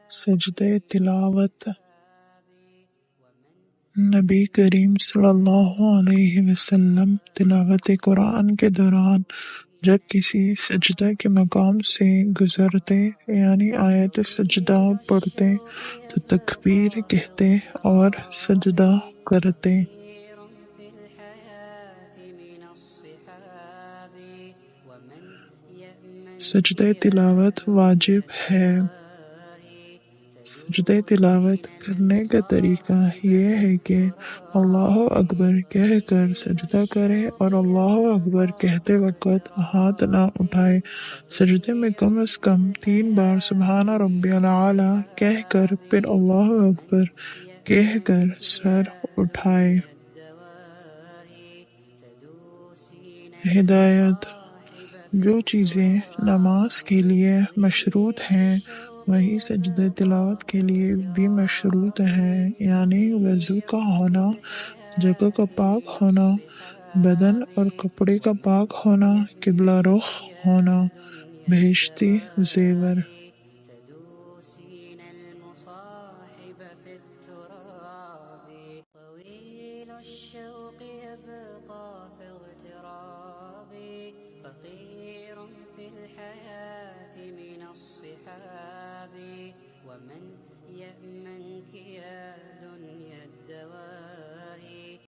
سجدہ تلاوت۔ نبی کریم صلی اللہ علیہ وسلم تلاوت قرآن کے دوران جب کسی سجدہ کے مقام سے گزرتے یعنی آیت سجدہ پڑھتے تو تکبیر کہتے اور سجدہ کرتے۔ سجدہ تلاوت واجب ہے۔ سجدہ تلاوت کرنے کا طریقہ یہ ہے کہ اللہ اکبر کہہ کر سجدہ کرے اور اللہ اکبر کہتے وقت ہاتھ نہ اٹھائے۔ سجدے میں کم از کم 3 بار سبحان ربی الاعلیٰ کہہ کر پھر اللہ اکبر کہہ کر سر اٹھائے۔ ہدایت: جو چیزیں نماز کے لیے مشروط ہیں وہی سجدہ تلاوت کے لیے بھی مشروط ہیں، یعنی وضو کا ہونا، جگہ کا پاک ہونا، بدن اور کپڑے کا پاک ہونا، قبلہ رخ ہونا، بہشتی زیور۔ فقير في الحياة من الصحاب ومن يأمنك يا